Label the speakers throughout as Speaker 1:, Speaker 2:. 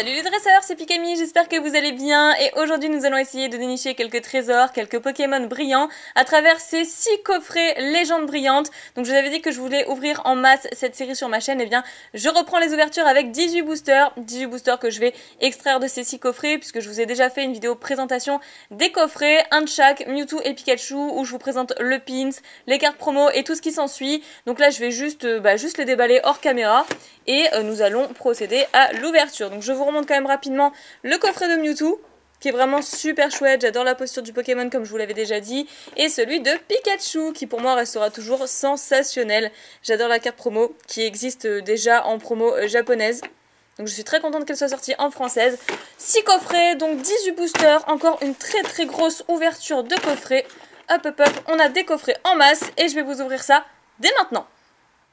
Speaker 1: Salut les dresseurs, c'est Pikami, j'espère que vous allez bien et aujourd'hui nous allons essayer de dénicher quelques trésors, quelques Pokémon brillants à travers ces 6 coffrets légendes brillantes. Donc je vous avais dit que je voulais ouvrir en masse cette série sur ma chaîne, et bien je reprends les ouvertures avec 18 boosters que je vais extraire de ces 6 coffrets puisque je vous ai déjà fait une vidéo présentation des coffrets, un de chaque, Mewtwo et Pikachu, où je vous présente le pins, les cartes promo et tout ce qui s'ensuit. Donc là je vais juste les déballer hors caméra et nous allons procéder à l'ouverture. Donc je vous remonte quand même rapidement le coffret de Mewtwo, qui est vraiment super chouette, j'adore la posture du Pokémon comme je vous l'avais déjà dit, et celui de Pikachu, qui pour moi restera toujours sensationnel. J'adore la carte promo, qui existe déjà en promo japonaise, donc je suis très contente qu'elle soit sortie en française. 6 coffrets, donc 18 boosters, encore une très très grosse ouverture de coffrets. Hop hop hop, on a des coffrets en masse, et je vais vous ouvrir ça dès maintenant.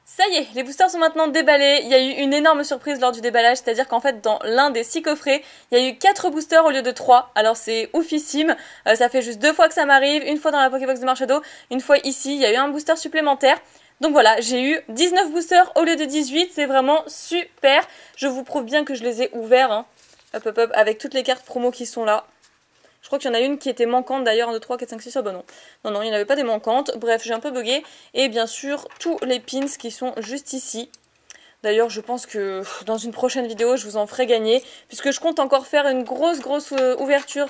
Speaker 1: Ça y est, les boosters sont maintenant déballés. Il y a eu une énorme surprise lors du déballage, c'est-à-dire qu'en fait dans l'un des 6 coffrets, il y a eu 4 boosters au lieu de 3. Alors c'est oufissime, ça fait juste 2 fois que ça m'arrive, une fois dans la Pokébox de Marshado, une fois ici, il y a eu un booster supplémentaire. Donc voilà, j'ai eu 19 boosters au lieu de 18, c'est vraiment super. Je vous prouve bien que je les ai ouverts, hein. Hop hop hop, avec toutes les cartes promo qui sont là. Je crois qu'il y en a une qui était manquante d'ailleurs, 1, 2, 3, 4, 5, 6, ah bah non. Non, il n'y en avait pas des manquantes. Bref, j'ai un peu bugué. Et bien sûr, tous les pins qui sont juste ici. D'ailleurs, je pense que dans une prochaine vidéo, je vous en ferai gagner. Puisque je compte encore faire une grosse ouverture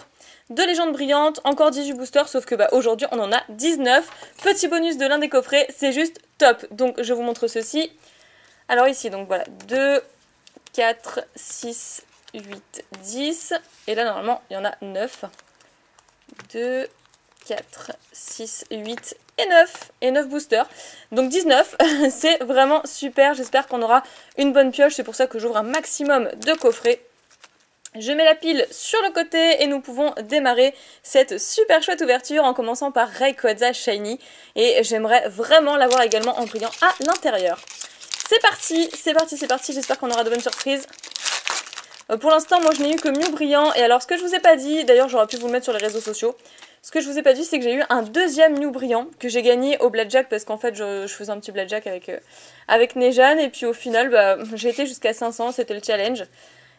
Speaker 1: de légendes brillantes. Encore 18 boosters, sauf que aujourd'hui, on en a 19. Petit bonus de l'un des coffrets, c'est juste top. Donc, je vous montre ceci. Alors ici, donc voilà, 2, 4, 6... 8, 10, et là normalement il y en a 9, 2, 4, 6, 8 et 9 boosters, donc 19, c'est vraiment super, j'espère qu'on aura une bonne pioche, c'est pour ça que j'ouvre un maximum de coffrets. Je mets la pile sur le côté et nous pouvons démarrer cette super chouette ouverture en commençant par Rayquaza Shiny, et j'aimerais vraiment l'avoir également en brillant à l'intérieur. C'est parti, j'espère qu'on aura de bonnes surprises. Pour l'instant, moi je n'ai eu que Mew brillant. Et alors, ce que je vous ai pas dit, d'ailleurs j'aurais pu vous le mettre sur les réseaux sociaux. Ce que je vous ai pas dit, c'est que j'ai eu un deuxième Mew brillant que j'ai gagné au Blackjack parce qu'en fait je faisais un petit Blackjack avec Nejan. Et puis au final, j'ai été jusqu'à 500, c'était le challenge.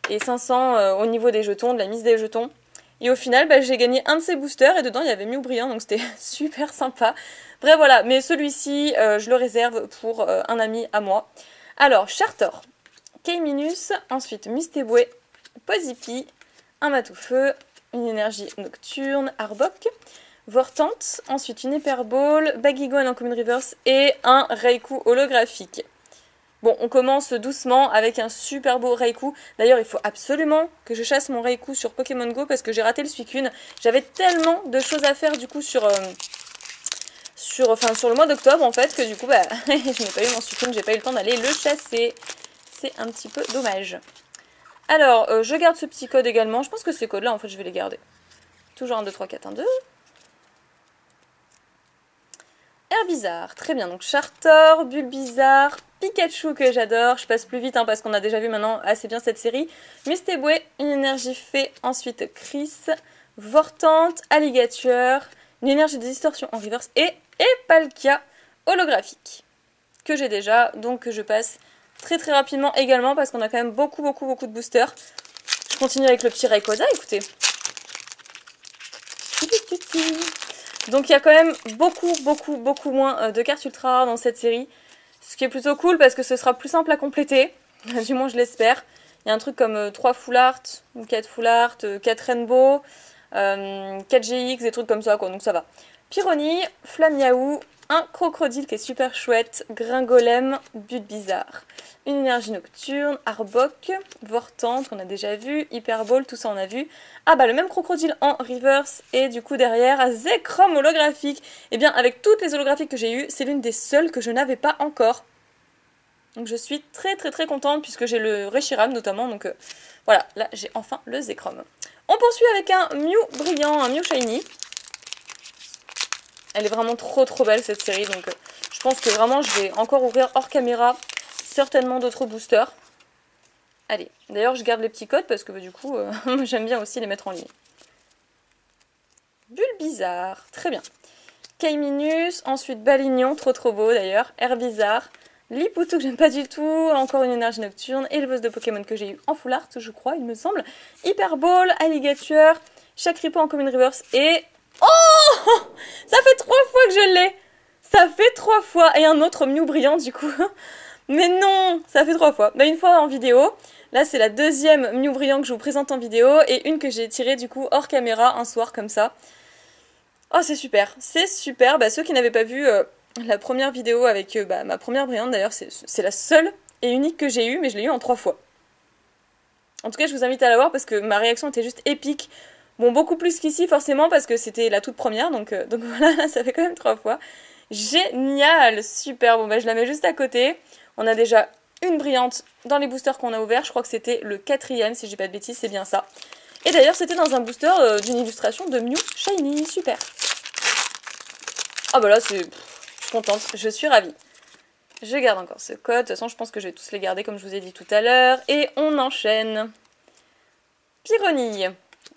Speaker 1: Et 500 au niveau des jetons, de la mise des jetons. Et au final, j'ai gagné un de ces boosters et dedans il y avait Mew brillant, donc c'était super sympa. Bref, voilà, mais celui-ci, je le réserve pour un ami à moi. Alors, Chartor, K-Minus, ensuite Misteboué, Pozipi, un Matoufeu, une énergie nocturne, Arbok, Vortante, ensuite une Hyperball, Bagigo en Uncommon Reverse et un Raikou holographique. Bon, on commence doucement avec un super beau Raikou. D'ailleurs, il faut absolument que je chasse mon Raikou sur Pokémon Go parce que j'ai raté le Suicune. J'avais tellement de choses à faire du coup sur le mois d'octobre en fait que du coup, je n'ai pas eu mon Suicune, j'ai pas eu le temps d'aller le chasser. C'est un petit peu dommage. Alors, je garde ce petit code également. Je pense que ces codes-là, en fait, je vais les garder. Toujours 1, 2, 3, 4, 1, 2. Herbizarre, très bien. Donc, Chartor, Bulbizarre, Pikachu que j'adore. Je passe plus vite parce qu'on a déjà vu maintenant assez bien cette série. Misteboué, une énergie fée. Ensuite, Chris, Vortante, Alligator, une énergie de distorsion en reverse et Palkia holographique. Que j'ai déjà, donc je passe très rapidement également parce qu'on a quand même beaucoup de boosters. Je continue avec le petit Rayquaza, écoutez. Donc il y a quand même beaucoup moins de cartes ultra rares dans cette série. Ce qui est plutôt cool parce que ce sera plus simple à compléter. Du moins je l'espère. Il y a un truc comme 3 Full Art, ou 4 Full Art, 4 Rainbow, 4 GX, des trucs comme ça quoi, donc ça va. Pyroni, Flamiaou, un Crocodile qui est super chouette, Gringolem, Bulbizarre, une énergie nocturne, Arbok, Vortante qu'on a déjà vu, Hyperball, tout ça on a vu. Ah le même Crocodile en reverse et du coup derrière Zekrom holographique. Et bien avec toutes les holographiques que j'ai eues, c'est l'une des seules que je n'avais pas encore. Donc je suis très contente puisque j'ai le Reshiram notamment, donc voilà, là j'ai enfin le Zekrom. On poursuit avec un Mew brillant, un Mew Shiny. Elle est vraiment trop belle cette série, donc je pense que vraiment je vais encore ouvrir hors caméra certainement d'autres boosters. Allez, d'ailleurs je garde les petits codes parce que du coup j'aime bien aussi les mettre en ligne. Bulbizarre, très bien. K-Minus, ensuite Balignon, trop beau d'ailleurs, Herbizarre, Lipoutou que j'aime pas du tout, encore une énergie nocturne, éleveuse de Pokémon que j'ai eu en full art, je crois, il me semble. Hyper Ball, Alligator, Chakripo en Common Reverse et... Oh, ça fait 3 fois que je l'ai. Ça fait 3 fois. Et un autre Mew brillant du coup. Mais non, ça fait 3 fois. Bah, une fois en vidéo. Là, c'est la deuxième Mew brillant que je vous présente en vidéo. Et une que j'ai tirée du coup hors caméra un soir comme ça. Oh, c'est super. C'est super. Bah, ceux qui n'avaient pas vu la première vidéo avec ma première brillante, d'ailleurs, c'est la seule et unique que j'ai eue. Mais je l'ai eue en 3 fois. En tout cas, je vous invite à la voir parce que ma réaction était juste épique. Bon, beaucoup plus qu'ici forcément parce que c'était la toute première, donc voilà, ça fait quand même 3 fois. Génial, super, bon bah je la mets juste à côté. On a déjà une brillante dans les boosters qu'on a ouverts, je crois que c'était le 4e, si j'ai pas de bêtises, c'est bien ça. Et d'ailleurs c'était dans un booster d'une illustration de Mew Shiny, super. Ah bah là je suis contente, je suis ravie. Je garde encore ce code, de toute façon je pense que je vais tous les garder comme je vous ai dit tout à l'heure. Et on enchaîne. Pyronille.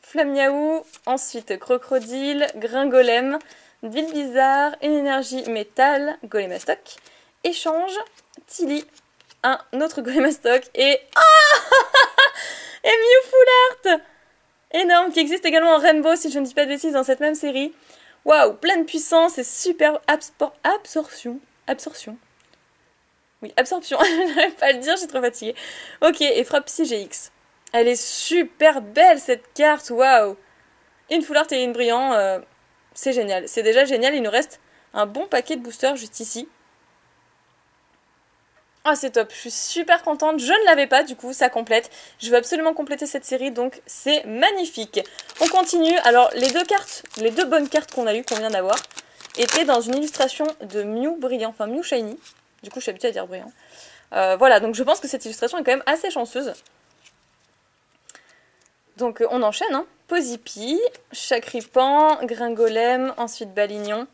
Speaker 1: Flammiaou, ensuite Crocodile, Gringolem, Ville Bizarre, une énergie métal, Golémastoc, Échange, Tilly, un autre Golémastoc et... Ah et Mew Full Art énorme, qui existe également en Rainbow si je ne dis pas de bêtises dans cette même série. Waouh, pleine puissance et super absorption. Oui, absorption, je n'arrive pas à le dire, je suis trop fatiguée. Ok, et frappe Psy GX. Elle est super belle cette carte, waouh. Une full art et une brillant, c'est génial. C'est déjà génial, il nous reste un bon paquet de boosters juste ici. Ah, c'est top, je suis super contente, je ne l'avais pas du coup, ça complète. Je veux absolument compléter cette série, donc c'est magnifique. On continue, alors les deux bonnes cartes qu'on a eues, qu'on vient d'avoir, étaient dans une illustration de Mew brillant, enfin Mew Shiny. Du coup, je suis habituée à dire brillant. Voilà, donc je pense que cette illustration est quand même assez chanceuse. Donc on enchaîne, hein. Posipi, Chakripan, Gringolem, ensuite Balignon,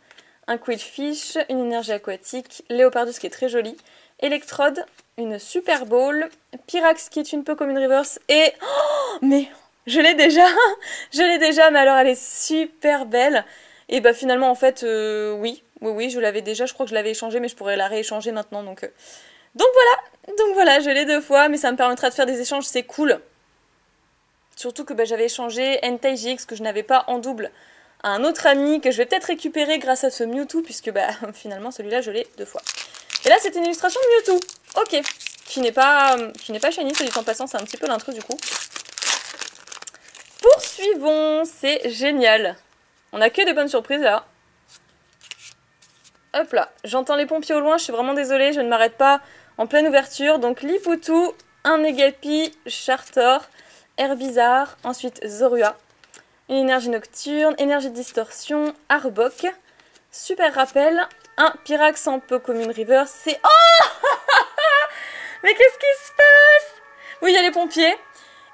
Speaker 1: un Quillfish, une énergie aquatique, Léopardus qui est très joli, Electrode, une Super Ball, Pyrax qui est une peu comme une reverse et... Oh, mais je l'ai déjà. Je l'ai déjà, mais alors elle est super belle. Et bah finalement en fait, oui, je l'avais déjà, je crois que je l'avais échangée, mais je pourrais la rééchanger maintenant, donc voilà, je l'ai 2 fois, mais ça me permettra de faire des échanges, c'est cool. Surtout que j'avais échangé Entei GX que je n'avais pas en double à un autre ami que je vais peut-être récupérer grâce à ce Mewtwo puisque finalement celui-là je l'ai 2 fois. Et là c'est une illustration de Mewtwo, ok, qui n'est pas shiny, soit dit en passant, c'est un petit peu l'intrus du coup. Poursuivons, c'est génial. On a que des bonnes surprises là. Hop là, j'entends les pompiers au loin, je suis vraiment désolée, je ne m'arrête pas en pleine ouverture. Donc Lipoutou, un Negapi, Chartor, Herbizarre, ensuite Zorua, une énergie nocturne, énergie de distorsion, Arbok, super rappel, un Pyrax en peu commune river, c'est... Oh mais qu'est-ce qui se passe? Oui, il y a les pompiers,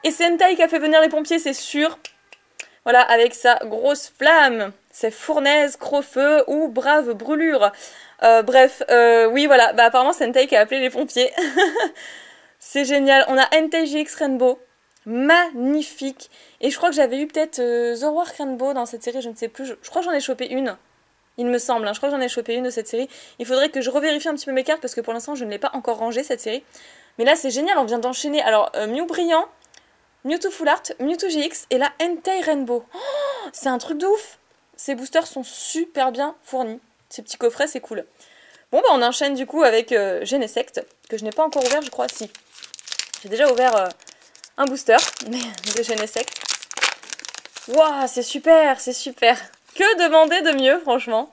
Speaker 1: et c'est Entei qui a fait venir les pompiers, c'est sûr. Voilà, avec sa grosse flamme, ses fournaises, gros-feu ou brave brûlure. Bref, oui, voilà, apparemment c'est Entei qui a appelé les pompiers. C'est génial, on a Entei GX Rainbow. Magnifique. Et je crois que j'avais eu peut-être Zoroark Rainbow dans cette série, je ne sais plus. Je crois que j'en ai chopé une. Il me semble, hein, je crois que j'en ai chopé une de cette série. Il faudrait que je revérifie un petit peu mes cartes parce que pour l'instant je ne l'ai pas encore rangée cette série. Mais là c'est génial, on vient d'enchaîner. Alors Mew Brillant, Mewtwo Full Art, Mewtwo GX et là Entei Rainbow. Oh, c'est un truc de ouf. Ces boosters sont super bien fournis. Ces petits coffrets c'est cool. Bon on enchaîne du coup avec Genesect, que je n'ai pas encore ouvert je crois, si. J'ai déjà ouvert... un booster de Genesect. Waouh, c'est super, c'est super. Que demander de mieux, franchement?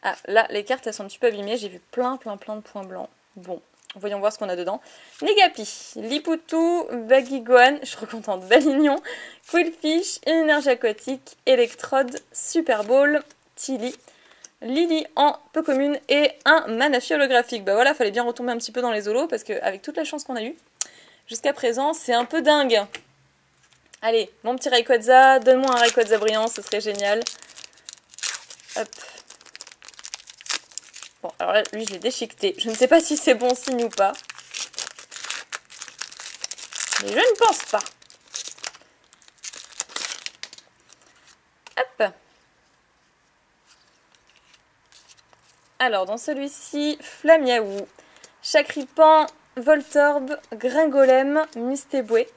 Speaker 1: Ah, là, les cartes, elles sont un petit peu abîmées. J'ai vu plein de points blancs. Bon, voyons voir ce qu'on a dedans. Negapi, Lipoutou, Bagigohan, je suis trop contente, Balignon, Quillfish, une énergie aquatique, Electrode, Super Ball, Tilly, Lily en peu commune et un Manaphy holographique. Bah voilà, fallait bien retomber un petit peu dans les holos parce qu'avec toute la chance qu'on a eue, jusqu'à présent, c'est un peu dingue. Allez, mon petit Rayquaza, donne-moi un Rayquaza brillant, ce serait génial. Hop. Bon, alors là, lui, je l'ai déchiqueté. Je ne sais pas si c'est bon signe ou pas. Mais je ne pense pas. Hop. Alors, dans celui-ci, Flamiaou, Chakripan, Voltorb, Gringolem, Mustéboué,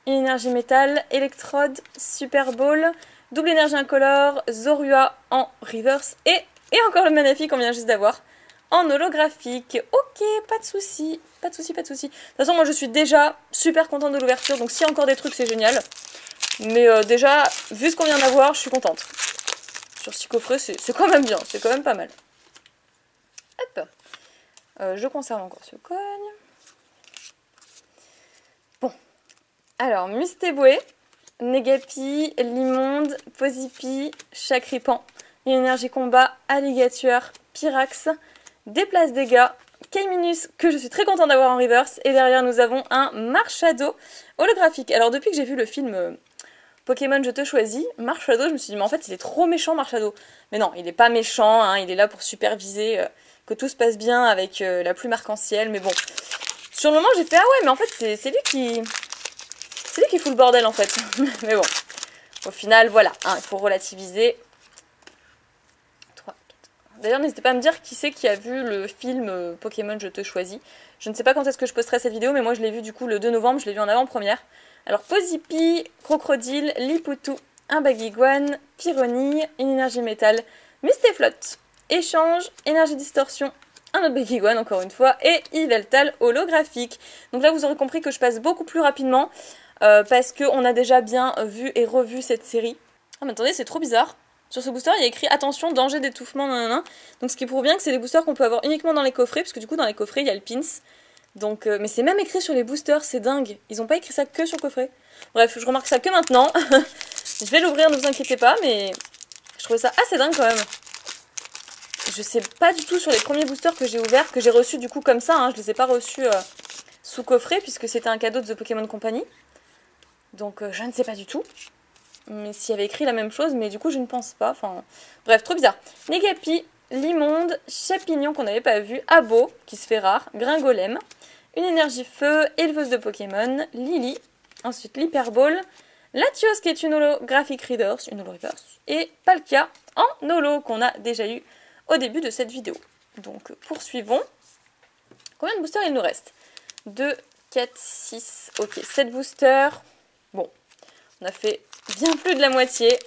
Speaker 1: une énergie métal, Electrode, Super Ball, double énergie incolore, Zorua en reverse et encore le Manaphy qu'on vient juste d'avoir en holographique. Ok, pas de soucis, pas de soucis, pas de soucis. De toute façon, moi je suis déjà super contente de l'ouverture, donc s'il y a encore des trucs, c'est génial. Mais déjà, vu ce qu'on vient d'avoir, je suis contente. Sur 6 coffrets, c'est quand même bien, c'est quand même pas mal. Hop. Je conserve encore ce cogne. Bon. Alors, Mustéboué, Negapi, Limonde, Posipi, Chakripan, une énergie combat, Alligator, Pyrax, déplace dégâts, Kaiminus, que je suis très contente d'avoir en reverse, et derrière nous avons un Marshado holographique. Alors depuis que j'ai vu le film Pokémon Je te choisis, Marshado, je me suis dit mais en fait il est trop méchant Marshado. Mais non, il est pas méchant, hein, il est là pour superviser que tout se passe bien avec la plume arc-en-ciel, mais bon. Sur le moment j'ai fait ah ouais mais en fait c'est lui qui... C'est lui qui fout le bordel en fait. Mais bon, au final voilà, hein, il faut relativiser. D'ailleurs, n'hésitez pas à me dire qui c'est qui a vu le film Pokémon Je te choisis. Je ne sais pas quand est-ce que je posterai cette vidéo, mais moi je l'ai vu du coup le 2 novembre, je l'ai vu en avant-première. Alors, Posipi, Crocodile, Lipoutou, un Baguiguane, Pyronille, une énergie métal, Mistéflotte, Échange, énergie distorsion, un autre Baguiguane encore une fois, et Yveltal holographique. Donc là, vous aurez compris que je passe beaucoup plus rapidement, parce qu'on a déjà bien vu et revu cette série. Ah mais attendez, c'est trop bizarre. Sur ce booster, il y a écrit attention, danger d'étouffement, nanana. Donc ce qui prouve bien que c'est des boosters qu'on peut avoir uniquement dans les coffrets, parce que du coup dans les coffrets il y a le pins. Donc, mais c'est même écrit sur les boosters, c'est dingue. Ils ont pas écrit ça que sur le coffret. Bref, je remarque ça que maintenant. Je vais l'ouvrir, ne vous inquiétez pas, mais je trouvais ça assez dingue quand même. Je sais pas du tout sur les premiers boosters que j'ai ouverts, que j'ai reçus du coup comme ça, hein. Je les ai pas reçus sous coffret, puisque c'était un cadeau de The Pokémon Company. Donc je ne sais pas du tout. Mais s'il y avait écrit la même chose, mais du coup je ne pense pas. Enfin, bref, trop bizarre. Negapi, Limonde, Chapignon qu'on n'avait pas vu, Abo, qui se fait rare, Gringolem, une énergie feu, éleveuse de Pokémon, Lily, ensuite l'Hyperball, Latios qui est une holographic readers, une holo reverse, et Palkia en holo qu'on a déjà eu au début de cette vidéo. Donc poursuivons. Combien de boosters il nous reste? 2, 4, 6, ok, 7 boosters. Bon, on a fait bien plus de la moitié.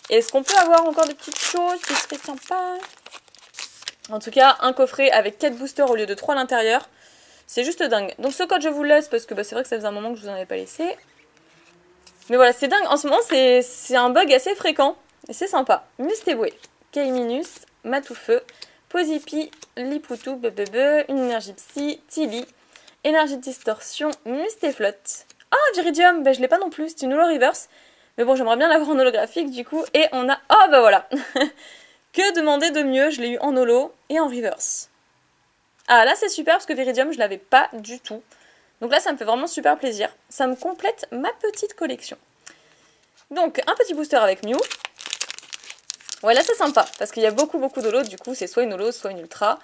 Speaker 1: Est-ce qu'on peut avoir encore des petites choses qui seraient sympas? En tout cas, un coffret avec 4 boosters au lieu de 3 à l'intérieur. C'est juste dingue. Donc ce code, je vous le laisse parce que c'est vrai que ça faisait un moment que je vous en avais pas laissé. Mais voilà, c'est dingue. En ce moment, c'est un bug assez fréquent. Et c'est sympa. Mustéboué, Kaiminus, Matoufeu, Posipi, Lipoutou, une énergie psy, Tilly, énergie de distorsion, Mustéflotte. Ah, Viridium, je l'ai pas non plus. C'est une holo reverse. Mais bon, j'aimerais bien l'avoir en holographique du coup. Et on a... Oh, bah voilà. Que demander de mieux? Je l'ai eu en holo et en reverse. Ah, là c'est super parce que Viridium, je l'avais pas du tout. Donc là, ça me fait vraiment super plaisir. Ça me complète ma petite collection. Donc, un petit booster avec Mew. Ouais, là c'est sympa parce qu'il y a beaucoup d'holo. Du coup, c'est soit une holo, soit une ultra.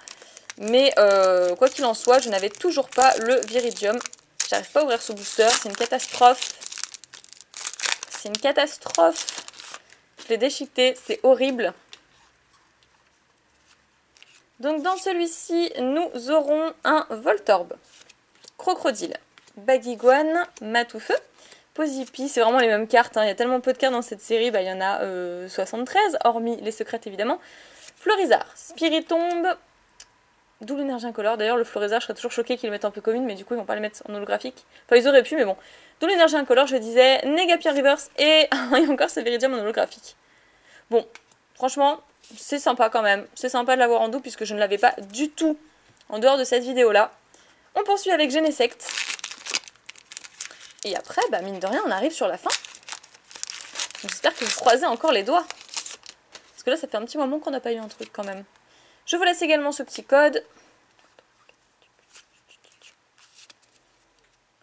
Speaker 1: Mais quoi qu'il en soit, je n'avais toujours pas le Viridium. J'arrive pas à ouvrir ce booster. C'est une catastrophe. C'est une catastrophe. Je l'ai déchiqueté. C'est horrible. Donc dans celui-ci, nous aurons un Voltorb, Crocodile, Baguiguane, Matoufeu, Posipi, c'est vraiment les mêmes cartes, hein. Il y a tellement peu de cartes dans cette série, il y en a 73, hormis les secrètes évidemment. Florizard, Spiritomb, double énergie incolore, d'ailleurs le Florizard, je serais toujours choquée qu'ils le mettent un peu commune, mais du coup ils vont pas le mettre en holographique. Enfin ils auraient pu, mais bon. Double énergie incolore, je disais, Negapi Reverse et encore ce Viridium en holographique. Bon, franchement... c'est sympa quand même, c'est sympa de l'avoir en double puisque je ne l'avais pas du tout en dehors de cette vidéo là. On poursuit avec Genesect. Et après, mine de rien, on arrive sur la fin. J'espère que vous croisez encore les doigts. Parce que là, ça fait un petit moment qu'on n'a pas eu un truc quand même. Je vous laisse également ce petit code.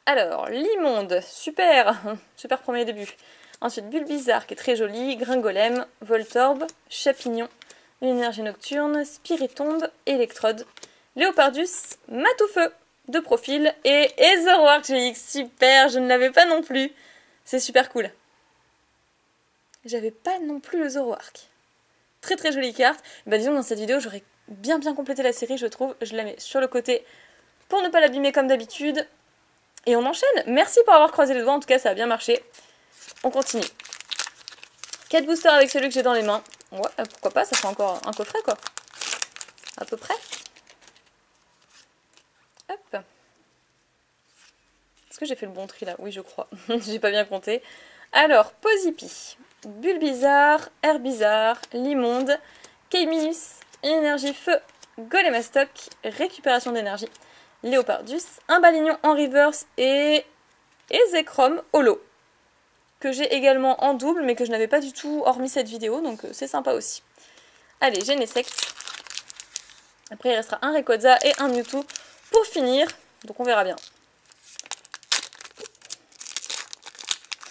Speaker 1: Alors, Limonde, super, super premier début. Ensuite, Bulbizarre qui est très joli, Gringolem, Voltorb, Chapignon, une énergie nocturne, Spiritomb, Electrode, Léopardus, Matoufeu de profil et Zoroark GX, super, je ne l'avais pas non plus. C'est super cool. J'avais pas non plus le Zoroark. Très très jolie carte. Disons dans cette vidéo, j'aurais bien compléter la série, je trouve. Je la mets sur le côté pour ne pas l'abîmer comme d'habitude. Et on enchaîne. Merci pour avoir croisé les doigts, en tout cas ça a bien marché. On continue. 4 boosters avec celui que j'ai dans les mains. Ouais, pourquoi pas, ça fait encore un coffret quoi. À peu près. Hop. Est-ce que j'ai fait le bon tri là? Oui, je crois. J'ai pas bien compté. Alors, Pozipi, Bulbizarre, Herbizarre, Limonde, Keiminus, Énergie Feu, Golemastoc, Récupération d'énergie, Léopardus, un Balignon en reverse et Zekrom holo. Que j'ai également en double, mais que je n'avais pas du tout hormis cette vidéo, donc c'est sympa aussi. Allez, Genesect. Après, il restera un Rayquaza et un Mewtwo pour finir, donc on verra bien.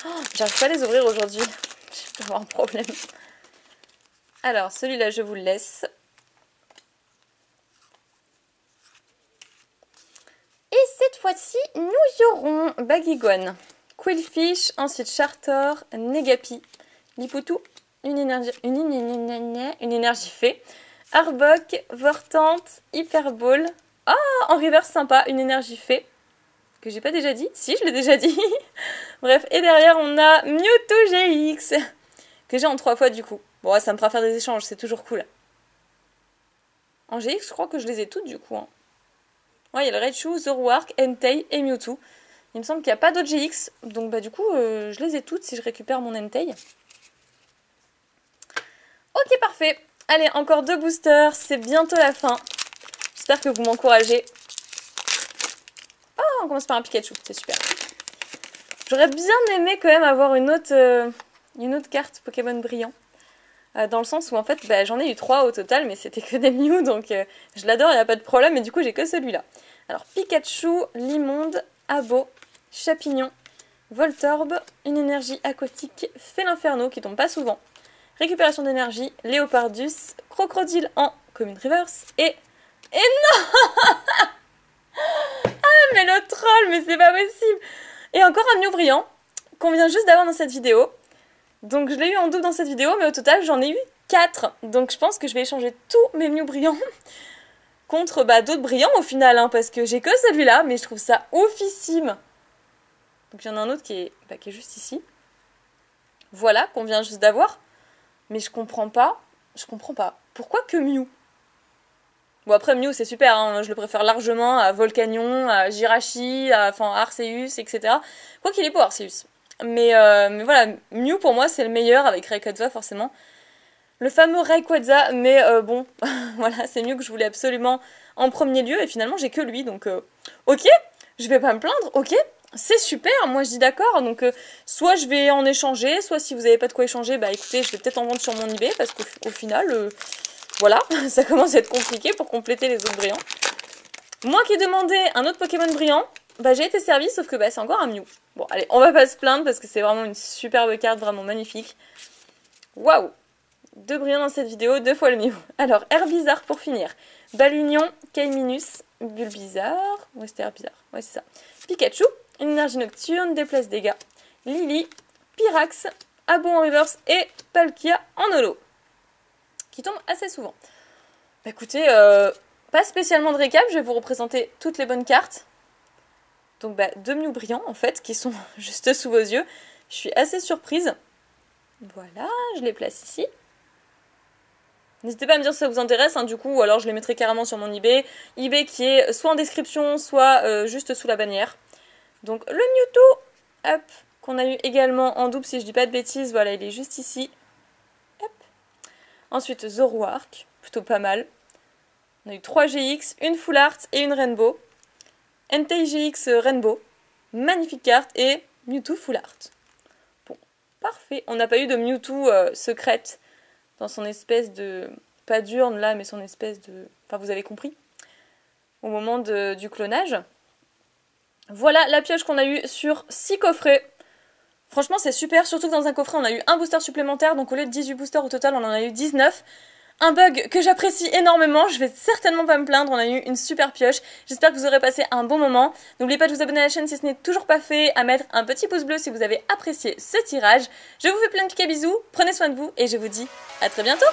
Speaker 1: Oh, j'arrive pas à les ouvrir aujourd'hui, je vais avoir un problème. Alors, celui-là, je vous le laisse. Et cette fois-ci, nous aurons Bagigon, Quillfish, ensuite Chartor, Negapi, Lipoutou, une énergie fée, Arbok, Vortante, Hyperball. Ah, en reverse sympa, une énergie fée. Que j'ai pas déjà dit? Si, je l'ai déjà dit. Bref, et derrière on a Mewtwo GX. Que j'ai en 3 fois du coup. Bon, ouais, ça me fera faire des échanges, c'est toujours cool. En GX, je crois que je les ai toutes du coup. Hein. Ouais, il y a le Raichu, Zoroark, Entei et Mewtwo. Il me semble qu'il n'y a pas d'autres GX. Donc bah du coup, je les ai toutes si je récupère mon Entei. Ok, parfait. Allez, encore 2 boosters, c'est bientôt la fin. J'espère que vous m'encouragez. Oh, on commence par un Pikachu, c'est super. J'aurais bien aimé quand même avoir une autre carte Pokémon brillant. Dans le sens où en fait, bah, j'en ai eu 3 au total, mais c'était que des Mew, donc je l'adore, il n'y a pas de problème, mais du coup j'ai que celui-là. Alors Pikachu, Limonde, Abo, Chapignon, Voltorb, une énergie aquatique, Félinferno qui tombe pas souvent. Récupération d'énergie, Léopardus, Crocodile en Commune Reverse et non. Ah mais le troll, mais c'est pas possible. Et encore un Mew brillant qu'on vient juste d'avoir dans cette vidéo. Donc je l'ai eu en double dans cette vidéo, mais au total j'en ai eu 4. Donc je pense que je vais échanger tous mes Mew brillants contre d'autres brillants au final, hein, parce que j'ai que celui-là, mais je trouve ça oufissime. Donc il y en a un autre qui est juste ici. Voilà, qu'on vient juste d'avoir. Mais je comprends pas. Pourquoi que Mew? Bon après Mew c'est super, hein, je le préfère largement à Volcanion, à Jirachi, à Arceus, etc. Quoi qu'il est beau Arceus. Mais voilà, Mew pour moi c'est le meilleur avec Rayquaza forcément. Le fameux Rayquaza, mais bon, voilà, c'est Mew que je voulais absolument en premier lieu et finalement j'ai que lui, donc ok, je vais pas me plaindre, ok, c'est super, moi je dis d'accord, donc soit je vais en échanger, soit si vous n'avez pas de quoi échanger, bah écoutez, je vais peut-être en vendre sur mon eBay parce qu'au final, voilà, ça commence à être compliqué pour compléter les autres brillants. Moi qui ai demandé un autre Pokémon brillant, bah j'ai été servie, sauf que c'est encore un Mew. Bon, allez, on va pas se plaindre parce que c'est vraiment une superbe carte, vraiment magnifique. Waouh! 2 brillants dans cette vidéo, 2 fois le Mew. Alors, Herbizarre pour finir. Balignon, Keiminus, Bulbizarre. Ouais, c'était Herbizarre. Ouais, c'est ça. Pikachu, une énergie nocturne, déplace dégâts. Lily, Pyrax, Abo en reverse et Palkia en holo. Qui tombe assez souvent. Bah écoutez, pas spécialement de récap, je vais vous représenter toutes les bonnes cartes. Donc 2 Mew brillants en fait, qui sont juste sous vos yeux. Je suis assez surprise. Voilà, je les place ici. N'hésitez pas à me dire si ça vous intéresse, hein, du coup, ou alors je les mettrai carrément sur mon eBay. eBay qui est soit en description, soit juste sous la bannière. Donc le Mewtwo, hop, qu'on a eu également en double, si je dis pas de bêtises, voilà, il est juste ici. Hop. Ensuite Zoroark, plutôt pas mal. On a eu 3 GX, une Full Art et une Rainbow. Entei GX Rainbow, magnifique carte, et Mewtwo Full Art. Bon, parfait. On n'a pas eu de Mewtwo secrète dans son espèce de... pas d'urne là, mais son espèce de... Enfin, vous avez compris. Au moment du clonage. Voilà la pioche qu'on a eue sur 6 coffrets. Franchement, c'est super, surtout que dans un coffret, on a eu un booster supplémentaire, donc au lieu de 18 boosters au total, on en a eu 19. Un bug que j'apprécie énormément, je vais certainement pas me plaindre, on a eu une super pioche. J'espère que vous aurez passé un bon moment. N'oubliez pas de vous abonner à la chaîne si ce n'est toujours pas fait, à mettre un petit pouce bleu si vous avez apprécié ce tirage. Je vous fais plein de piquets bisous, prenez soin de vous et je vous dis à très bientôt.